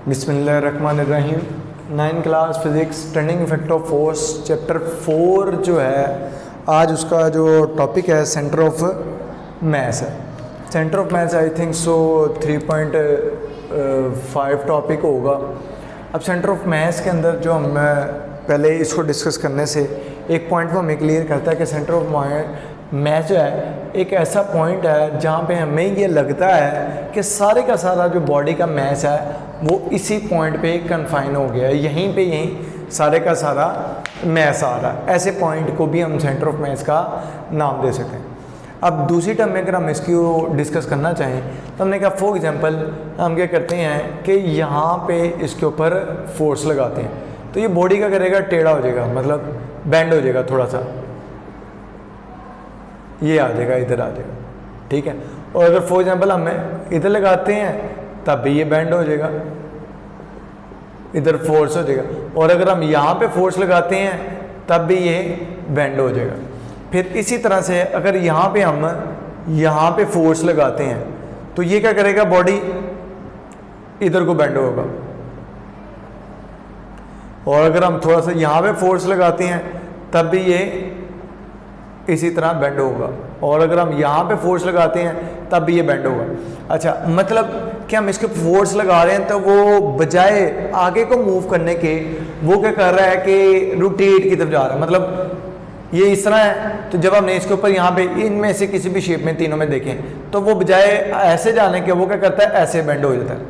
बिस्मिल्लाहिर्रहमानिर्रहीम। 9 class physics turning effect of force chapter 4 जो है आज उसका जो टॉपिक है सेंटर ऑफ मैस है। Centre of mass I think so 3.5 topic होगा। अब सेंटर ऑफ मैस के अंदर जो हम पहले इसको डिस्कस करने से एक पॉइंट को हमें क्लियर करता है कि सेंटर ऑफ मैस जो है एक ऐसा पॉइंट है जहाँ पे हमें ये लगता है कि सारे का सारा जो बॉडी का मैस है वो इसी पॉइंट पे कन्फाइन हो गया है, यहीं सारे का सारा मैस आ रहा है। ऐसे पॉइंट को भी हम सेंटर ऑफ मैस का नाम दे सकते हैं। अब दूसरी टर्म में अगर हम इसकी डिस्कस करना चाहें तो हमने कहा फॉर एग्जांपल हम क्या करते हैं कि यहाँ पे इसके ऊपर फोर्स लगाते हैं तो ये बॉडी का करेगा टेढ़ा हो जाएगा, मतलब बेंड हो जाएगा, थोड़ा सा ये आ जाएगा, इधर आ जाएगा, ठीक है। और अगर फॉर एग्जांपल हम इधर लगाते हैं तब भी ये बेंड हो जाएगा, इधर फोर्स हो जाएगा। और अगर हम यहाँ पे फोर्स लगाते हैं तब भी ये बेंड हो जाएगा। फिर इसी तरह से अगर यहाँ पे हम यहाँ पे फोर्स लगाते हैं तो ये क्या करेगा, बॉडी इधर को बेंड होगा। और अगर हम थोड़ा सा यहाँ पे फोर्स लगाते हैं तब भी ये इसी तरह बेंड होगा। और अगर हम यहाँ पे फोर्स लगाते हैं तब भी ये बेंड होगा। अच्छा, मतलब कि हम इसके फोर्स लगा रहे हैं तो वो बजाय आगे को मूव करने के वो क्या कर रहा है कि रोटेट की तरफ जा रहा है। मतलब ये इस तरह है तो जब हमने इसके ऊपर यहाँ पे इनमें से किसी भी शेप में तीनों में देखें तो वो बजाय ऐसे जाने के वो क्या करता है, ऐसे बेंड हो जाता है।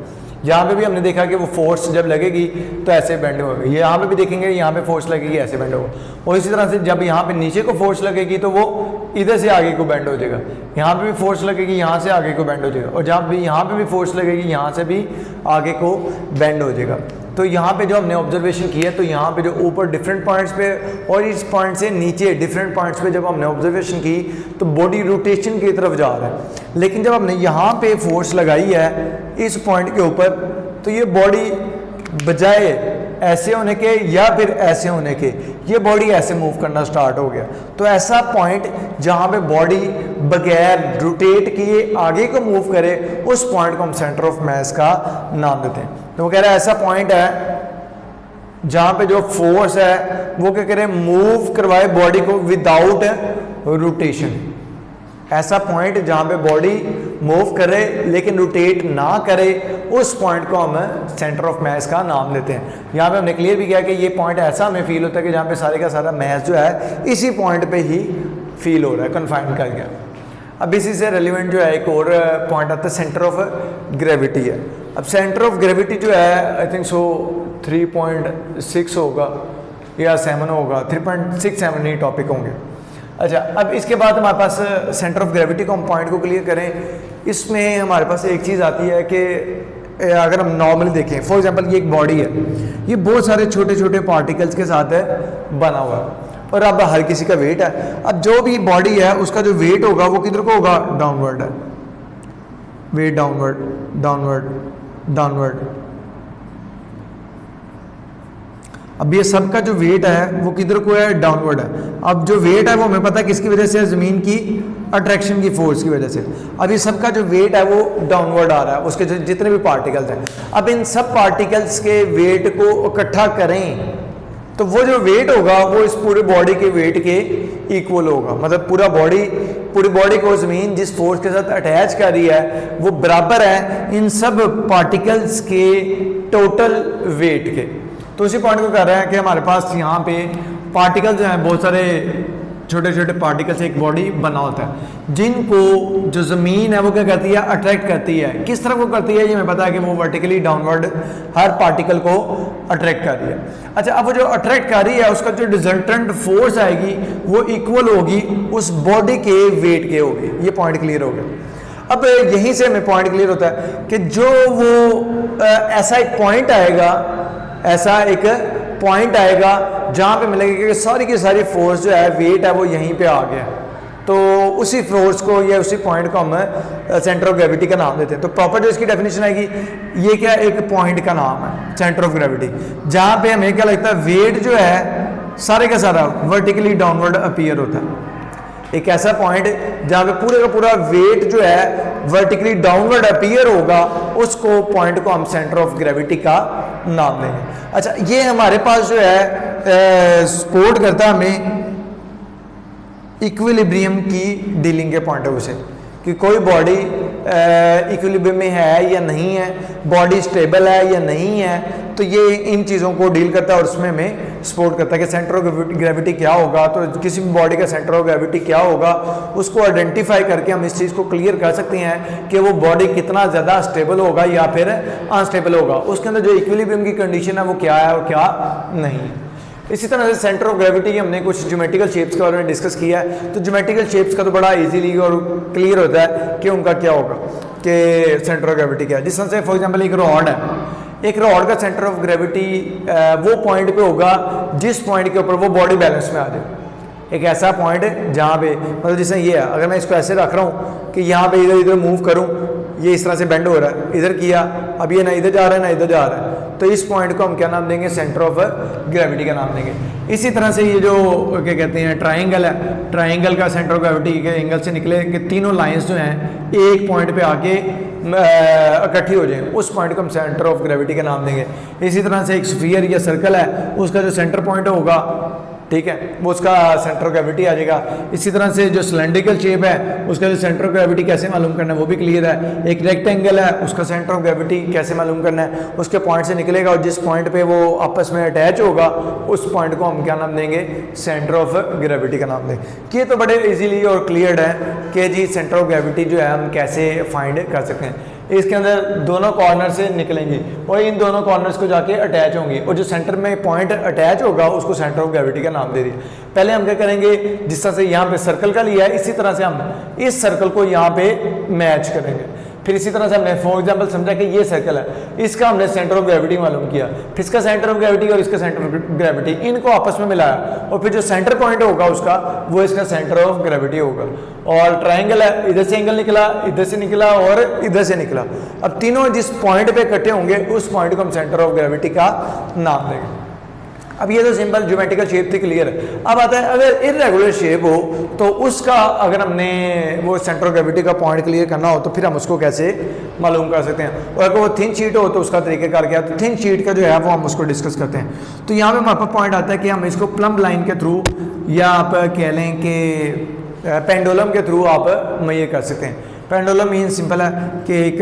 यहाँ पे भी हमने देखा कि वो फोर्स जब लगेगी तो ऐसे बेंड होगा। यहाँ पे भी देखेंगे यहाँ पे फोर्स लगेगी, ऐसे बेंड होगा। और इसी तरह से जब यहाँ पे नीचे को फोर्स लगेगी तो वो इधर से आगे को बेंड हो जाएगा। यहाँ पे भी फोर्स लगेगी, यहाँ से आगे को बेंड हो जाएगा। और जहाँ भी यहाँ पे भी फोर्स लगेगी, यहाँ से भी आगे को बेंड हो जाएगा। तो यहाँ पे जो हमने ऑब्जर्वेशन किया तो यहाँ पे जो ऊपर डिफरेंट पॉइंट्स पे और इस पॉइंट से नीचे डिफरेंट पॉइंट्स पे जब हमने ऑब्जर्वेशन की तो बॉडी रोटेशन की तरफ जा रहा है। लेकिन जब हमने यहाँ पे फोर्स लगाई है इस पॉइंट के ऊपर तो ये बॉडी बजाय ऐसे होने के या फिर ऐसे होने के ये बॉडी ऐसे मूव करना स्टार्ट हो गया। तो ऐसा पॉइंट जहाँ पे बॉडी बगैर रोटेट किए आगे को मूव करे उस पॉइंट को हम सेंटर ऑफ मैस का नाम देते हैं। तो वो कह रहा है ऐसा पॉइंट है जहाँ पे जो फोर्स है वो क्या करे, मूव करवाए बॉडी को विदाउट रोटेशन। ऐसा पॉइंट जहाँ पे बॉडी मूव करे लेकिन रोटेट ना करे उस पॉइंट को हम सेंटर ऑफ मैस का नाम देते हैं। यहाँ पे हमने क्लियर भी किया कि ये पॉइंट ऐसा हमें फील होता है कि जहाँ पे सारे का सारा मैस जो है इसी पॉइंट पे ही फील हो रहा है, कन्फाइन कर गया। अब इसी से रेलिवेंट जो है एक और पॉइंट आता है, सेंटर ऑफ ग्रेविटी है। अब सेंटर ऑफ ग्रेविटी जो है आई थिंक सो 3.6 होगा या 7 होगा, 3.67 ही टॉपिक होंगे। अच्छा, अब इसके बाद हमारे पास सेंटर ऑफ ग्रेविटी को हम पॉइंट को क्लियर करें। इसमें हमारे पास एक चीज़ आती है कि अगर हम नॉर्मली देखें फॉर एग्जांपल ये एक बॉडी है, ये बहुत सारे छोटे छोटे पार्टिकल्स के साथ बना हुआ है और अब हर किसी का वेट है। अब जो भी बॉडी है उसका जो वेट होगा वो किधर को होगा, डाउनवर्ड है। Weight downward downward downward. अब ये सबका जो वेट है वो किधर को है, डाउनवर्ड है। अब जो वेट है वो हमें पता है किसकी वजह से, ज़मीन की अट्रैक्शन की फोर्स की वजह से। अब ये सबका जो वेट है वो डाउनवर्ड आ रहा है, उसके जितने भी पार्टिकल्स हैं। अब इन सब पार्टिकल्स के वेट को इकट्ठा करें तो वो जो वेट होगा वो इस पूरे बॉडी के वेट के इक्वल होगा। मतलब पूरी बॉडी को ज़मीन जिस फोर्स के साथ अटैच कर रही है वो बराबर है इन सब पार्टिकल्स के टोटल वेट के। तो उसी पॉइंट को कर रहे हैं कि हमारे पास यहाँ पे पार्टिकल्स जो हैं बहुत सारे छोटे छोटे पार्टिकल्स एक बॉडी बना होता है जिनको जो ज़मीन है वो क्या करती है, अट्रैक्ट करती है। किस तरह वो करती है ये हमें पता है कि वो वर्टिकली डाउनवर्ड हर पार्टिकल को अट्रैक्ट कर रही है। अच्छा, अब वो जो अट्रैक्ट कर रही है उसका जो रिजल्टेंट फोर्स आएगी वो इक्वल होगी उस बॉडी के वेट के होगी। ये पॉइंट क्लियर हो गया। अब यहीं से हमें पॉइंट क्लियर होता है कि जो वो ऐसा एक पॉइंट आएगा, ऐसा एक पॉइंट आएगा जहाँ पे मिलेगा कि सारी की सारी फोर्स जो है वेट है वो यहीं पे आ गया। तो उसी फोर्स को या उसी पॉइंट को हम सेंटर ऑफ ग्रेविटी का नाम देते हैं। तो प्रॉपर जो इसकी डेफिनेशन आएगी ये क्या, एक पॉइंट का नाम है सेंटर ऑफ ग्रेविटी, जहाँ पे हमें क्या लगता है वेट जो है सारे का सारा वर्टिकली डाउनवर्ड अपीयर होता है। एक ऐसा पॉइंट जहाँ पे पूरे का पूरा वेट जो है वर्टिकली डाउनवर्ड अपीयर होगा उसको पॉइंट को हम सेंटर ऑफ ग्रेविटी का नाम देंगे। अच्छा, ये हमारे पास जो है सपोर्ट करता है हमें इक्विलिब्रियम की डीलिंग के पॉइंट ऑफ व्यू से कि कोई बॉडी इक्विलिब्रियम में है या नहीं है, बॉडी स्टेबल है या नहीं है, तो ये इन चीज़ों को डील करता है और उसमें हमें सपोर्ट करता है कि सेंटर ऑफ ग्रेविटी क्या होगा। तो किसी भी बॉडी का सेंटर ऑफ ग्रेविटी क्या होगा उसको आइडेंटिफाई करके हम इस चीज़ को क्लियर कर सकते हैं कि वो बॉडी कितना ज़्यादा स्टेबल होगा या फिर अनस्टेबल होगा, उसके अंदर जो इक्विलिब्रियम की कंडीशन है वो क्या है और क्या नहीं है। इसी तरह से सेंटर ऑफ ग्रेविटी की हमने कुछ ज्योमेट्रिकल शेप्स के बारे में डिस्कस किया है। तो ज्योमेट्रिकल शेप्स का तो बड़ा इजीली और क्लियर होता है कि उनका क्या होगा कि सेंटर ऑफ ग्रेविटी क्या है। जिस तरह से फॉर एग्जांपल एक रॉड है, एक रॉड का सेंटर ऑफ ग्रेविटी वो पॉइंट पे होगा जिस पॉइंट के ऊपर वो बॉडी बैलेंस में आ जाए। एक ऐसा पॉइंट है जहाँ पे मतलब जैसे ये है, अगर मैं इसको ऐसे रख रहा हूँ कि यहाँ पे इधर इधर मूव करूँ, ये इस तरह से बेंड हो रहा है, इधर किया, अब ये ना इधर जा रहा है ना इधर जा रहा है, तो इस पॉइंट को हम क्या नाम देंगे, सेंटर ऑफ ग्रेविटी का नाम देंगे। इसी तरह से ये जो क्या कहते हैं ट्राइंगल है, ट्राइंगल का सेंटर ऑफ ग्रेविटी के एंगल से निकले कि तीनों लाइंस जो हैं एक पॉइंट पे आके इकट्ठी हो जाए, उस पॉइंट को हम सेंटर ऑफ ग्रेविटी का नाम देंगे। इसी तरह से एक स्फीयर या सर्कल है, उसका जो सेंटर पॉइंट होगा, ठीक है, वो उसका सेंटर ऑफ ग्रेविटी आ जाएगा। इसी तरह से जो सिलेंड्रिकल शेप है उसका जो सेंटर ऑफ ग्रेविटी कैसे मालूम करना है वो भी क्लियर है। एक रेक्टेंगल है, उसका सेंटर ऑफ ग्रेविटी कैसे मालूम करना है, उसके पॉइंट से निकलेगा और जिस पॉइंट पे वो आपस में अटैच होगा उस पॉइंट को हम क्या नाम देंगे, सेंटर ऑफ ग्रेविटी का नाम देंगे। ये तो बड़े इजीली और क्लियर है कि जी सेंटर ऑफ ग्रेविटी जो है हम कैसे फाइंड कर सकते हैं। इसके अंदर दोनों कॉर्नर से निकलेंगे और इन दोनों कॉर्नर्स को जाके अटैच होंगे और जो सेंटर में पॉइंट अटैच होगा उसको सेंटर ऑफ ग्रेविटी का नाम दे दिए। पहले हम क्या करेंगे, जिस तरह से यहाँ पे सर्कल का लिया है इसी तरह से हम इस सर्कल को यहाँ पे मैच करेंगे। फिर इसी तरह से हमने फॉर एग्जांपल समझा कि ये सर्कल है, इसका हमने सेंटर ऑफ ग्रेविटी मालूम किया, फिर इसका सेंटर ऑफ ग्रेविटी और इसका सेंटर ऑफ ग्रेविटी इनको आपस में मिलाया और फिर जो सेंटर पॉइंट होगा उसका वो इसका सेंटर ऑफ ग्रेविटी होगा। और ट्राइंगल है, इधर से एंगल निकला, इधर से निकला और इधर से निकला, अब तीनों जिस पॉइंट पे इकट्ठे होंगे उस पॉइंट को हम सेंटर ऑफ ग्रेविटी का नाम देंगे। अब ये तो सिंपल ज्योमेट्रिकल शेप थी, क्लियर है। अब आता है अगर इरेगुलर शेप हो तो उसका अगर हमने वो सेंटर ऑफ ग्रेविटी का पॉइंट क्लियर करना हो तो फिर हम उसको कैसे मालूम कर सकते हैं। और अगर वो थिन शीट हो तो उसका तरीक़ेकार क्या है, तो थिन शीट का जो है वो हम उसको डिस्कस करते हैं। तो यहाँ पे हमारे पास पॉइंट आता है कि हम इसको प्लम्ब लाइन के थ्रू या आप कह लें कि पेंडुलम के थ्रू आप मेजर कर सकते हैं। पेंडुलम मीन सिंपल है कि एक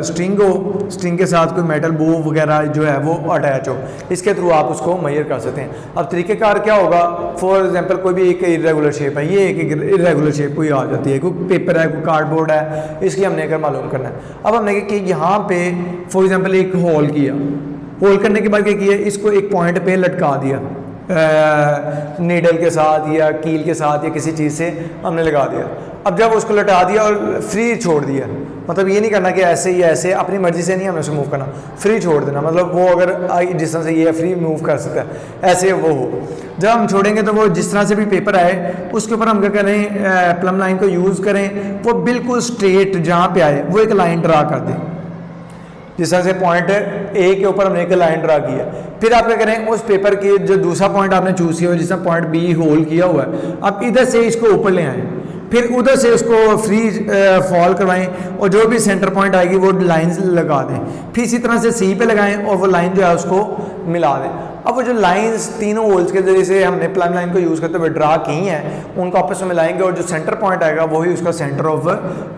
स्ट्रिंग हो, स्ट्रिंग के साथ कोई मेटल बो वगैरह जो है वो अटैच हो, इसके थ्रू आप उसको मेजर कर सकते हैं। अब तरीक़ेकार क्या होगा, फॉर एग्जांपल कोई भी एक इरेगुलर शेप है, ये एक इरेगुलर शेप कोई आ जाती है, कोई पेपर है, कोई कार्डबोर्ड है, इसकी हमने अगर मालूम करना है। अब हमने कि यहाँ पे फॉर एग्जाम्पल एक होल किया, होल करने के बाद क्या किया, इसको एक पॉइंट पर लटका दिया नीडल के साथ या कील के साथ या किसी चीज़ से हमने लगा दिया। अब जब उसको लटा दिया और फ्री छोड़ दिया, मतलब ये नहीं करना कि ऐसे या ऐसे, अपनी मर्जी से नहीं हमें उसे मूव करना, फ्री छोड़ देना, मतलब वो अगर जिस तरह से ये फ्री मूव कर सकता है ऐसे वो हो। जब हम छोड़ेंगे तो वो जिस तरह से भी पेपर आए उसके ऊपर हम क्या करें, प्लम लाइन को यूज़ करें, वो बिल्कुल स्ट्रेट जहाँ पे आए वो एक लाइन ड्रा कर दें। जिस तरह से पॉइंट ए के ऊपर हमने एक लाइन ड्रा किया, फिर आप क्या करें, उस पेपर की जो दूसरा पॉइंट आपने चूज किया, जिस तरह पॉइंट बी होल किया हुआ है, अब इधर से इसको ऊपर ले आएँ, फिर उधर से उसको फ्री फॉल करवाएं और जो भी सेंटर पॉइंट आएगी वो लाइंस लगा दें। फिर इसी तरह से सी पे लगाएं और वो लाइन जो है उसको मिला दें। अब वो जो लाइंस तीनों होल्स के जरिए से हमने प्लम लाइन को यूज़ करते हुए ड्रा की हैं उनको आपस में मिलाएंगे और जो सेंटर पॉइंट आएगा वही उसका सेंटर ऑफ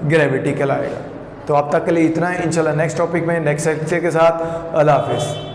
ग्रेविटी कहलाएगा। तो अब तक के लिए इतना, इंशाल्लाह नेक्स्ट टॉपिक में नेक्स्ट लेक्चर के साथ। अल्लाह हाफिज़।